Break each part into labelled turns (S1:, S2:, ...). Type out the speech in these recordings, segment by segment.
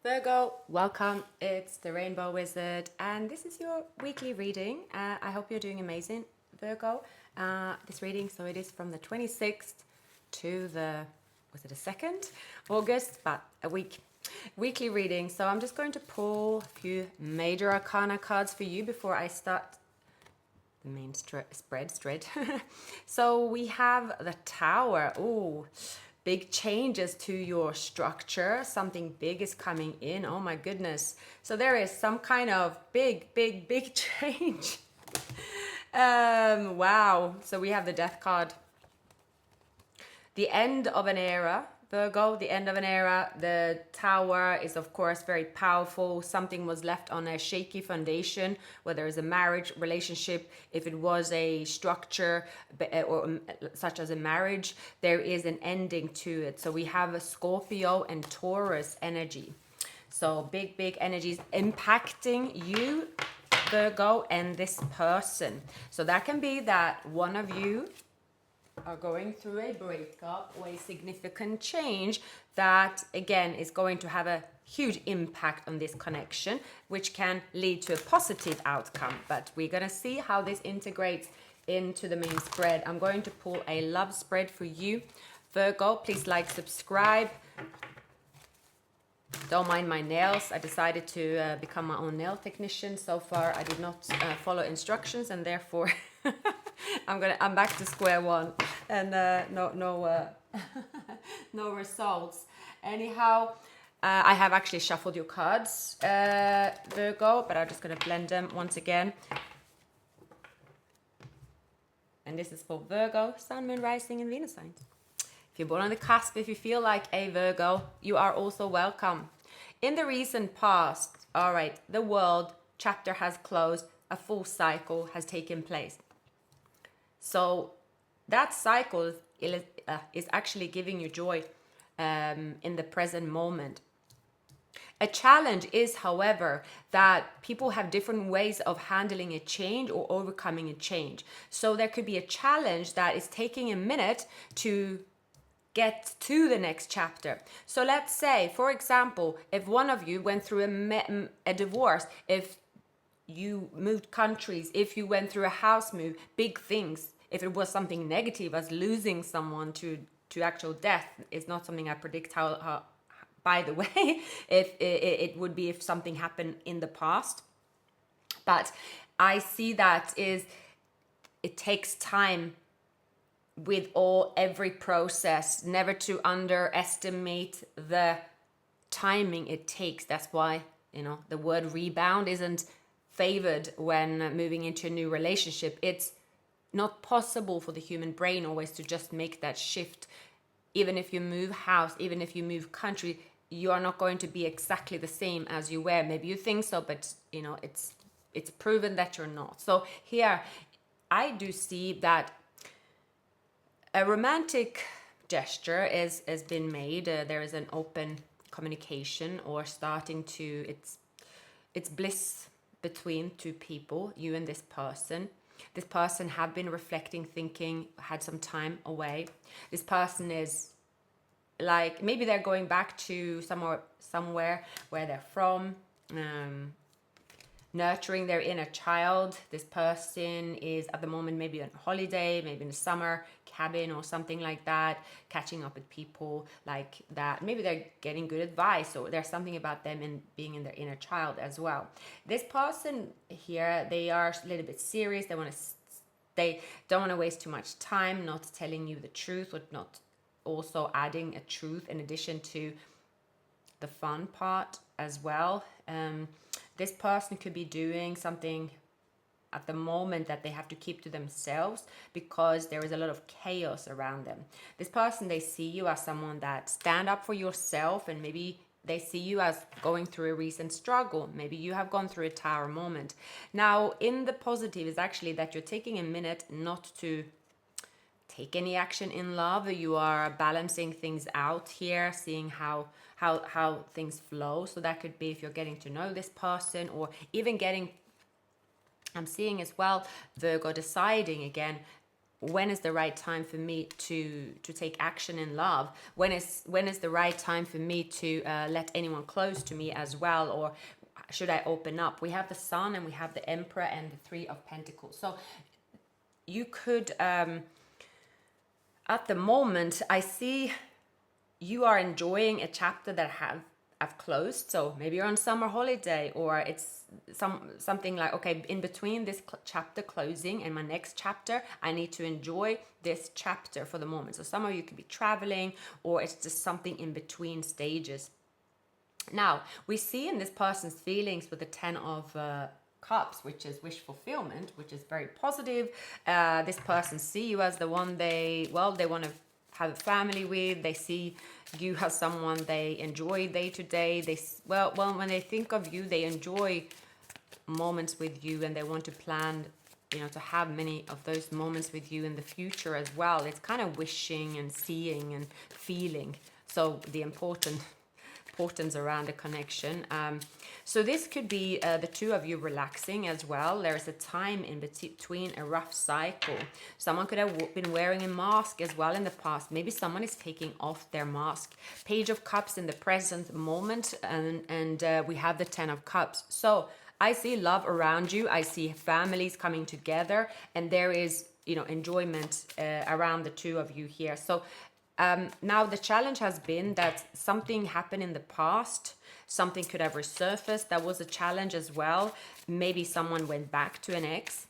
S1: Virgo, welcome. It's the Rainbow Wizard, and this is your weekly reading. I hope you're doing amazing, Virgo. This reading, so it is from the 26th to the, was it the 2nd August, but a weekly reading. So I'm just going to pull a few major arcana cards for you before I start the main spread. So we have the Tower. Ooh, big changes to your structure. Something big is coming in. Oh my goodness. So there is some kind of big change. Wow. So we have the Death card. The end of an era, Virgo, the end of an era. The Tower is, of course, very powerful. Something was left on a shaky foundation, whether it's a marriage relationship, if it was a structure or such as a marriage, there is an ending to it. So we have a Scorpio and Taurus energy. So big energies impacting you, Virgo, and this person. So that can be that one of you are going through a breakup or a significant change that again is going to have a huge impact on this connection, which can lead to a positive outcome. But we're going to see how this integrates into the main spread. I'm going to pull a love spread for you, Virgo. Please like, subscribe. Don't mind my nails. I decided to become my own nail technician. So far I did not follow instructions, and therefore I'm back to square one, and no results. Anyhow, I have actually shuffled your cards, Virgo, but I'm just going to blend them once again. And this is for Virgo, Sun, Moon, Rising, and Venus signs. If you're born on the cusp, if you feel like a Virgo, you are also welcome. In the recent past, all right, the world chapter has closed, a full cycle has taken place. So that cycle is actually giving you joy in the present moment. A challenge is, however, that people have different ways of handling a change or overcoming a change. So there could be a challenge that is taking a minute to get to the next chapter. So let's say, for example, if one of you went through a divorce, if you moved countries, if you went through a house move, big things, if it was something negative as losing someone to actual death, is not something I predict how by the way, if it would be if something happened in the past. But I see that it takes time with every process, never to underestimate the timing it takes. That's why, the word rebound isn't favored when moving into a new relationship. It's not possible for the human brain always to just make that shift. Even if you move house, even if you move country, you are not going to be exactly the same as you were. Maybe you think so, but it's proven that you're not. So here I do see that a romantic gesture has been made. There is an open communication, or starting to, it's bliss between two people, you and this person. This person have been reflecting, thinking, had some time away. This person is like, maybe they're going back to somewhere where they're from, nurturing their inner child. This person is at the moment maybe on holiday, maybe in a summer cabin or something like that, catching up with people like that. Maybe they're getting good advice, or there's something about them in being in their inner child as well. This person here, they are a little bit serious. They don't want to waste too much time not telling you the truth, or not also adding a truth in addition to the fun part as well. This person could be doing something at the moment that they have to keep to themselves because there is a lot of chaos around them. This person, they see you as someone that stand up for yourself, and maybe they see you as going through a recent struggle. Maybe you have gone through a tower moment. Now, in the positive is actually that you're taking a minute not to take any action in love. You are balancing things out here, seeing how things flow. So that could be if you're getting to know this person, or even I'm seeing as well, Virgo, deciding again when is the right time for me to take action in love? When is the right time for me to let anyone close to me as well? Or should I open up? We have the Sun and we have the Emperor and the Three of Pentacles. So you could, at the moment, I see you are enjoying a chapter that have closed. So maybe you're on summer holiday, or it's something like, okay, in between this chapter closing and my next chapter, I need to enjoy this chapter for the moment. So some of you could be traveling, or it's just something in between stages. Now we see in this person's feelings with the Ten of Cups, which is wish fulfillment, which is very positive. This person see you as the one they want to have a family with. They see you as someone they enjoy day to day. When they think of you, they enjoy moments with you, and they want to plan, to have many of those moments with you in the future as well. It's kind of wishing and seeing and feeling. So the importance around a connection. So this could be the two of you relaxing as well. There's a time in between, a rough cycle. Someone could have been wearing a mask as well in the past. Maybe someone is taking off their mask. Page of Cups in the present moment, and we have the Ten of Cups. So I see love around you. I see families coming together, and there is, enjoyment around the two of you here. So now the challenge has been that something happened in the past. Something could have resurfaced. That was a challenge as well. Maybe someone went back to an ex.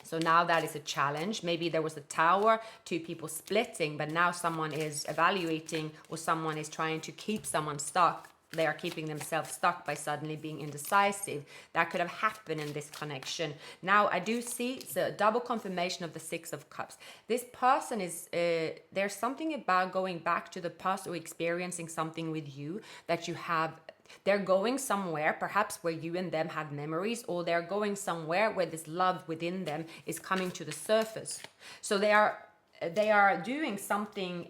S1: So now that is a challenge. Maybe there was a tower, two people splitting, but now someone is evaluating, or someone is trying to keep someone stuck. They are keeping themselves stuck by suddenly being indecisive. That could have happened in this connection. Now I do see it's a double confirmation of the Six of Cups. This person is, there's something about going back to the past or experiencing something with you that you have. They're going somewhere, perhaps where you and them have memories, or they're going somewhere where this love within them is coming to the surface. So they are doing something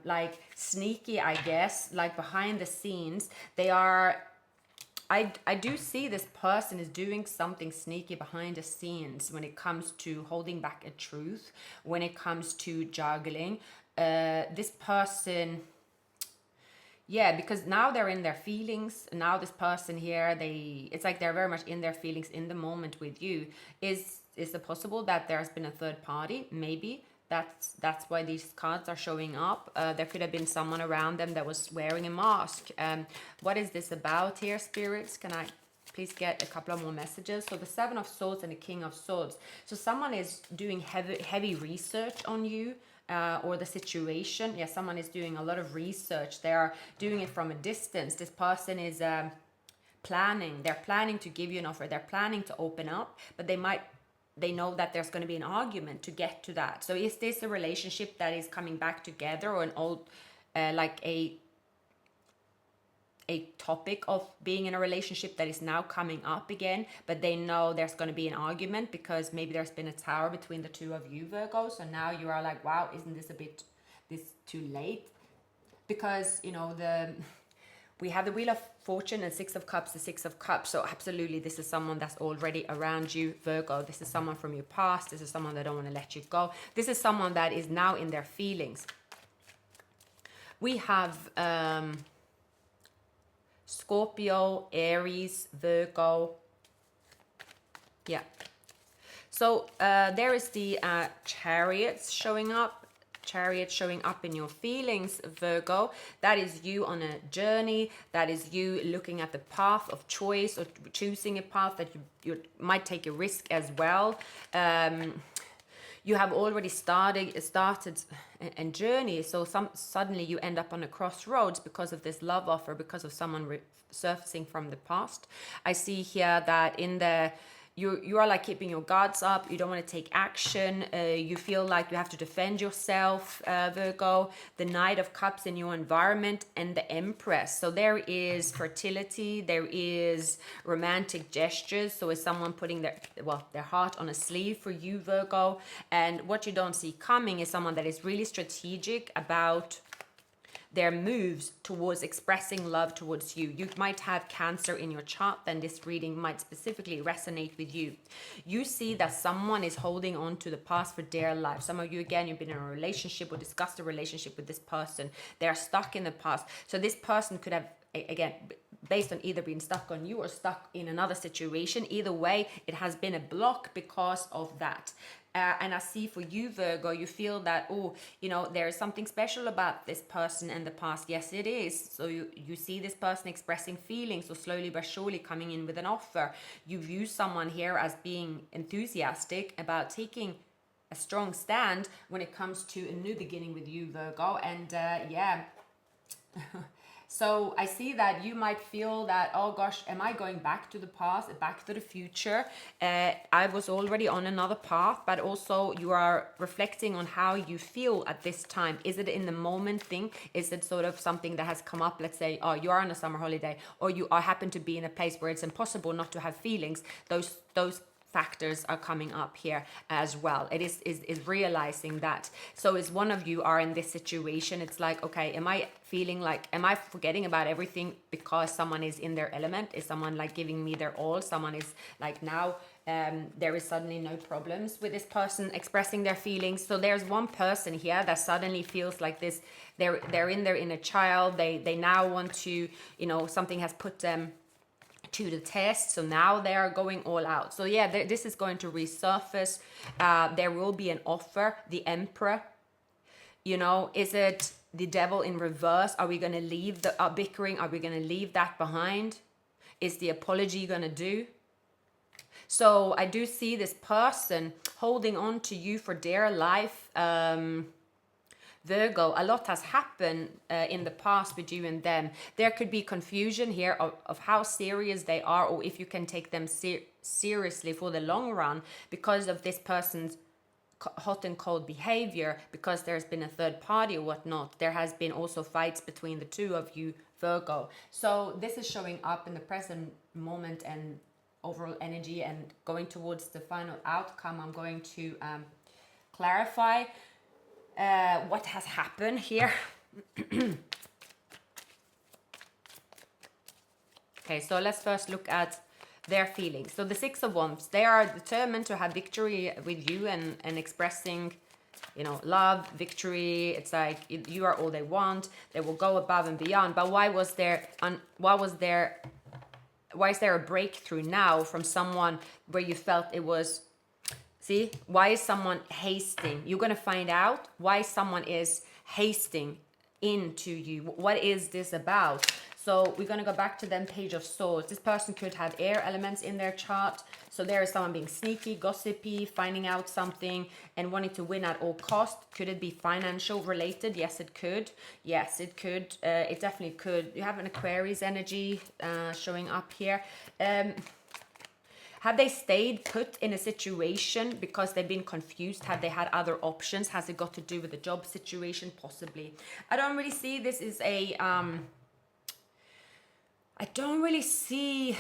S1: like sneaky, I guess, like behind the scenes. I do see this person is doing something sneaky behind the scenes when it comes to holding back a truth, when it comes to juggling. This person, because now they're in their feelings. Now this person here, it's like they're very much in their feelings in the moment with you. Is it possible that there's been a third party? Maybe. That's why these cards are showing up. There could have been someone around them that was wearing a mask. What is this about here, spirits? Can I please get a couple of more messages? So the Seven of Swords and the King of Swords. So someone is doing heavy research on you. Or the situation. Someone is doing a lot of research. They are doing it from a distance. This person is planning. They're planning to give you an offer. They're planning to open up, but they know that there's going to be an argument to get to that. So is this a relationship that is coming back together, or an old, like a topic of being in a relationship that is now coming up again, but they know there's going to be an argument because maybe there's been a tower between the two of you, Virgo. So now you are like, wow, isn't this too late? Because, we have the Wheel of Fortune and Six of Cups, the Six of Cups. So absolutely, this is someone that's already around you, Virgo. This is someone from your past. This is someone that don't want to let you go. This is someone that is now in their feelings. We have Scorpio, Aries, Virgo. So there is the Chariots showing up. Chariot showing up in your feelings, Virgo. That is you on a journey. That is you looking at the path of choice, or choosing a path that you might take a risk as well. You have already started a journey. So suddenly you end up on a crossroads because of this love offer, because of someone surfacing from the past. I see here that you are like keeping your guards up. You don't want to take action. You feel like you have to defend yourself, Virgo. The Knight of Cups in your environment, and the Empress. So there is fertility. There is romantic gestures. So is someone putting their heart on a sleeve for you, Virgo? And what you don't see coming is someone that is really strategic about their moves towards expressing love towards you. You might have Cancer in your chart, then this reading might specifically resonate with you. You see that someone is holding on to the past for dear life. Some of you, again, you've been in a relationship or discussed a relationship with this person. They're stuck in the past. So this person could have, again, based on either being stuck on you or stuck in another situation. Either way, it has been a block because of that. And I see for you, Virgo, you feel that, oh, you know, there is something special about this person in the past. Yes, it is. So you see this person expressing feelings, so slowly but surely coming in with an offer. You view someone here as being enthusiastic about taking a strong stand when it comes to a new beginning with you, Virgo. And yeah. So I see that you might feel that, oh gosh, am I going back to the past, back to the future? I was already on another path, but also you are reflecting on how you feel at this time. Is it in the moment thing? Is it sort of something that has come up? Let's say, oh, you are on a summer holiday, or you are happen to be in a place where it's impossible not to have feelings. Those factors are coming up here as well. It is realizing that. So as one of you are in this situation, it's like, okay, am I feeling like, am I forgetting about everything because someone is in their element? Is someone like giving me their all? Someone is like, now there is suddenly no problems with this person expressing their feelings. So there's one person here that suddenly feels like this, they're in their inner child. They now want to, you know, something has put them to the test, so now they are going all out. So yeah, this is going to resurface. There will be an offer. The Emperor, you know, is it the Devil in reverse? Are we going to leave the bickering? Are we going to leave that behind? Is the apology going to do? So I do see this person holding on to you for dear life. Virgo, a lot has happened in the past with you and them. There could be confusion here of how serious they are, or if you can take them seriously for the long run because of this person's hot and cold behavior, because there's been a third party or whatnot. There has been also fights between the two of you, Virgo. So this is showing up in the present moment and overall energy, and going towards the final outcome. I'm going to clarify what has happened here. Okay, so let's first look at their feelings. So the Six of Wands, they are determined to have victory with you and expressing, you know, love, victory. It's like you are all they want. They will go above and beyond. But why is there a breakthrough now from someone where you felt it was? See, why is someone hasting? You're going to find out why someone is hasting into you. What is this about? So we're going to go back to them, Page of Swords. This person could have air elements in their chart. So there is someone being sneaky, gossipy, finding out something and wanting to win at all cost. Could it be financial related? Yes, it could. Yes, it could. It definitely could. You have an Aquarius energy showing up here. Have they stayed put in a situation because they've been confused? Have they had other options? Has it got to do with the job situation? Possibly. I don't really see this is a... I don't really see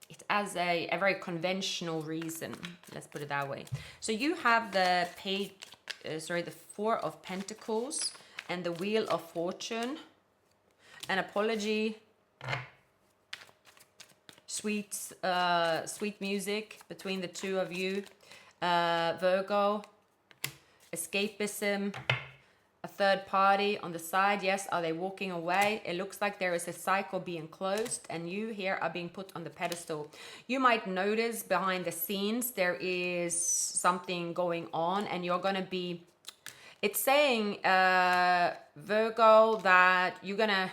S1: it as a very conventional reason. Let's put it that way. So you have the the Four of Pentacles and the Wheel of Fortune. An apology. Sweet music between the two of you. Virgo. Escapism. A third party on the side. Yes, are they walking away? It looks like there is a cycle being closed and you here are being put on the pedestal. You might notice behind the scenes there is something going on and you're going to be... It's saying, Virgo, that you're going to...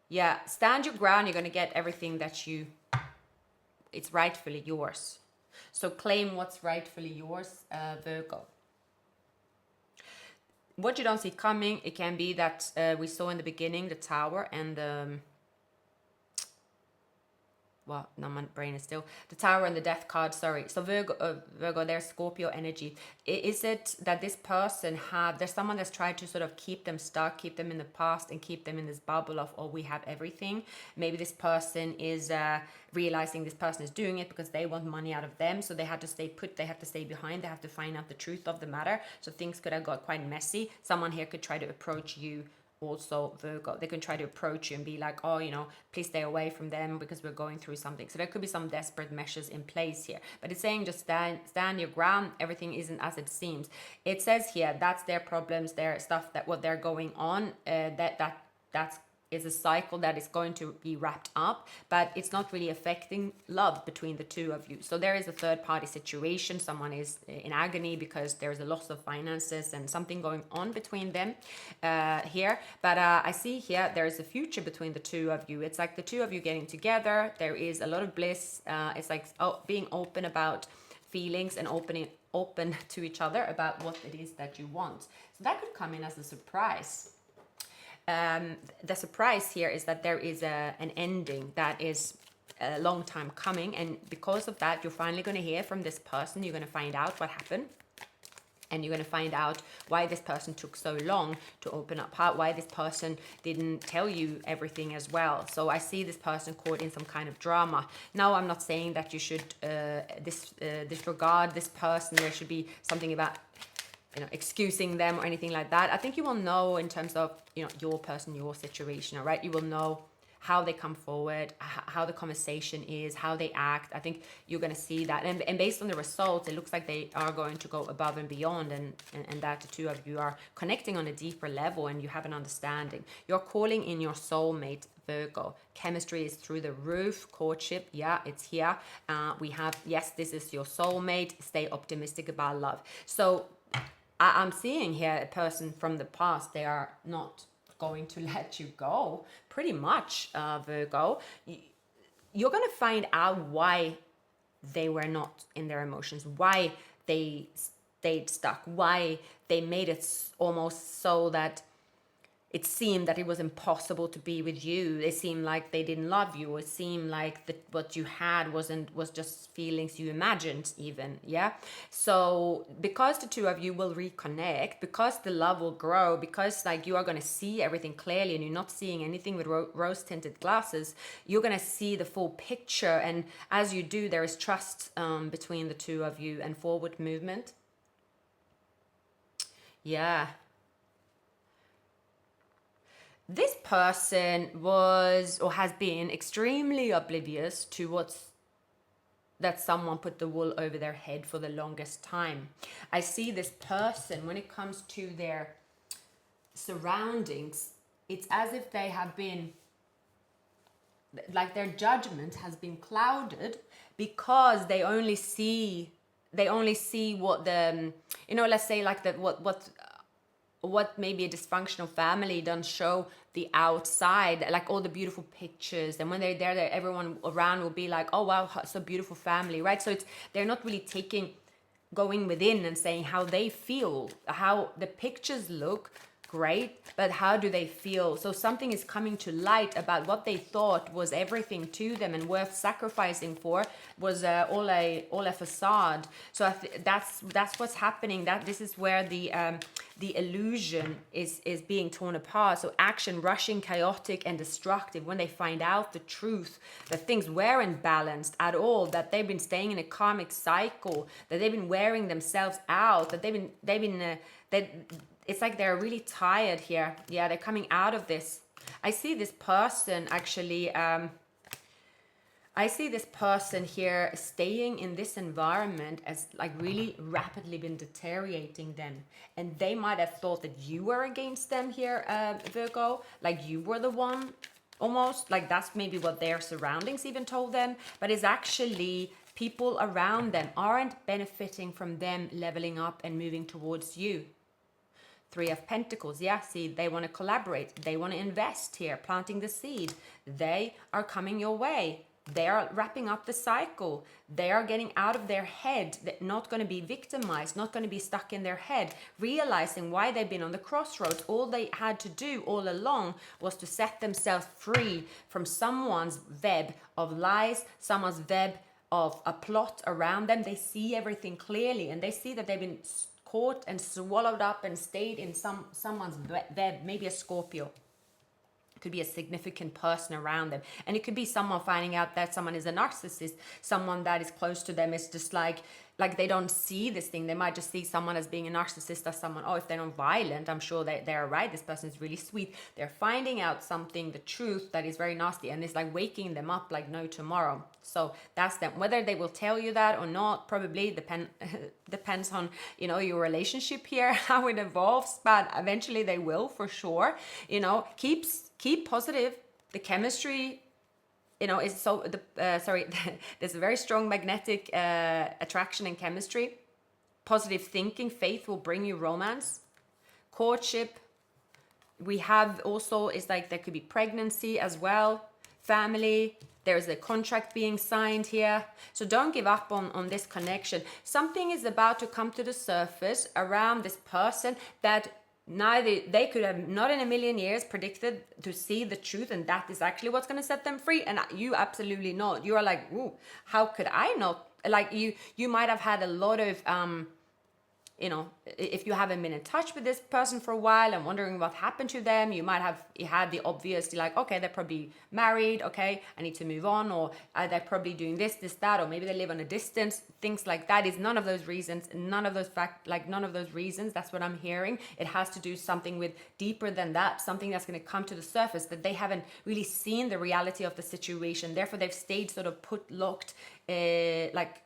S1: Yeah, stand your ground. You're going to get everything that it's rightfully yours. So claim what's rightfully yours, Virgo. What you don't see coming, it can be that we saw in the beginning, the Tower and the... what? No, my brain is still the Tower and the Death card. Sorry. So Virgo, there's Scorpio energy. Is it that this person there's someone that's tried to sort of keep them stuck, keep them in the past, and keep them in this bubble of, oh, we have everything. Maybe this person is realizing this person is doing it because they want money out of them, so they have to stay put, they have to stay behind, they have to find out the truth of the matter. So things could have got quite messy. Someone here could try to approach you. Also Virgo, they can try to approach you and be like, oh, you know, please stay away from them because we're going through something. So there could be some desperate measures in place here, but it's saying just stand your ground. Everything isn't as it seems. It says here that's their problems, their stuff, that what they're going on, that's is a cycle that is going to be wrapped up, but it's not really affecting love between the two of you. So there is a third party situation. Someone is in agony because there's a loss of finances and something going on between them here. But I see here there is a future between the two of you. It's like the two of you getting together. There is a lot of bliss. It's like being open about feelings and open to each other about what it is that you want. So that could come in as a surprise. The surprise here is that there is an ending that is a long time coming, and because of that you're finally going to hear from this person. You're going to find out what happened, and you're going to find out why this person took so long to open up, why this person didn't tell you everything as well. So I see this person caught in some kind of drama. Now, I'm not saying that you should disregard this person. There should be something about, you know, excusing them or anything like that. I think you will know in terms of, you know, your person, your situation, all right? You will know how they come forward, how the conversation is, how they act. I think you're going to see that. And based on the results, it looks like they are going to go above and beyond, and that the two of you are connecting on a deeper level and you have an understanding. You're calling in your soulmate, Virgo. Chemistry is through the roof. Courtship, yeah, it's here. We have, yes, this is your soulmate. Stay optimistic about love. So I'm seeing here a person from the past. They are not going to let you go, pretty much, Virgo. You're going to find out why they were not in their emotions, why they stayed stuck, why they made it almost so that it seemed that it was impossible to be with you. It seemed like they didn't love you. It seemed like what you had was just feelings you imagined even, yeah? So because the two of you will reconnect, because the love will grow, because like you are going to see everything clearly and you're not seeing anything with rose-tinted glasses, you're going to see the full picture. And as you do, there is trust between the two of you and forward movement. Yeah. This person was or has been extremely oblivious to that someone put the wool over their head for the longest time. I see this person, when it comes to their surroundings, it's as if they have been, like their judgment has been clouded because they only see what the, you know, let's say like what maybe a dysfunctional family doesn't show the outside, like all the beautiful pictures, and when they're there, everyone around will be like, oh wow, so beautiful family, right? So they're not really going within and saying how they feel, how the pictures look great, but how do they feel? So something is coming to light about what they thought was everything to them and worth sacrificing for was all a facade. So that's what's happening. That this is where the illusion is being torn apart. So action, rushing, chaotic, and destructive. When they find out the truth, that things weren't balanced at all, that they've been staying in a karmic cycle, that they've been wearing themselves out, that it's like they're really tired here. Yeah, they're coming out of this. I see this person actually, I see this person here staying in this environment as like really rapidly been deteriorating them. And they might have thought that you were against them here, Virgo, like you were the one almost, like that's maybe what their surroundings even told them. But it's actually people around them aren't benefiting from them leveling up and moving towards you. Three of Pentacles, yeah, see, they want to collaborate. They want to invest here, planting the seed. They are coming your way. They are wrapping up the cycle. They are getting out of their head. They're not going to be victimized, not going to be stuck in their head, realizing why they've been on the crossroads. All they had to do all along was to set themselves free from someone's web of lies, someone's web of a plot around them. They see everything clearly, and they see that they've been caught and swallowed up and stayed in someone's web, maybe a Scorpio. Could be a significant person around them, and it could be someone finding out that someone is a narcissist. Someone that is close to them is just like they don't see this thing. They might just see someone as being a narcissist, as someone, oh, if they're not violent, I'm sure they're right, this person is really sweet. They're finding out something, the truth, that is very nasty, and it's like waking them up like no tomorrow. So that's them. Whether they will tell you that or not probably depends on, you know, your relationship here, how it evolves, but eventually they will, for sure. You know, keep positive. The chemistry, you know, is so there's a very strong magnetic attraction and chemistry. Positive thinking, faith will bring you romance. Courtship, we have also, is like there could be pregnancy as well. Family, there's a contract being signed here. So don't give up on this connection. Something is about to come to the surface around this person that neither they could have not in a million years predicted to see the truth, and that is actually what's going to set them free. And you absolutely not. You are like, ooh, how could I not? Like you might have had a lot of you know, if you haven't been in touch with this person for a while and wondering what happened to them, you might have had the obvious, like, okay, they're probably married, okay, I need to move on, or they're probably doing this, that, or maybe they live on a distance, things like that. Is none of those reasons, none of those reasons, that's what I'm hearing. It has to do something with deeper than that, something that's going to come to the surface, that they haven't really seen the reality of the situation. Therefore, they've stayed sort of locked, like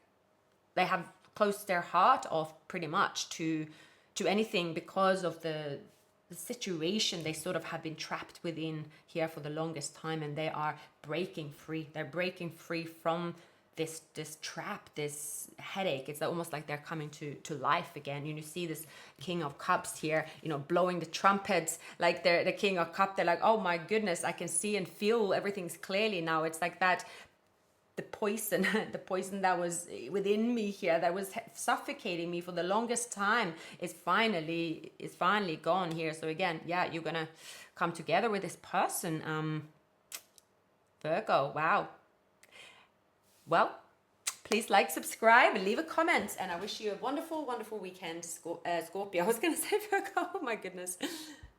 S1: they have closed their heart off pretty much to anything because of the situation they sort of have been trapped within here for the longest time, and they are breaking free. They're breaking free from this trap, this headache. It's almost like they're coming to life again. You see this King of Cups here, you know, blowing the trumpets, like they're the King of Cups. They're like, oh my goodness, I can see and feel everything's clearly now. It's like that. The poison that was within me here, that was suffocating me for the longest time, is finally gone here. So again, yeah, you're gonna come together with this person, Virgo. Wow. Well, please like, subscribe, and leave a comment. And I wish you a wonderful, wonderful weekend, Scorpio. I was gonna say Virgo. Oh my goodness.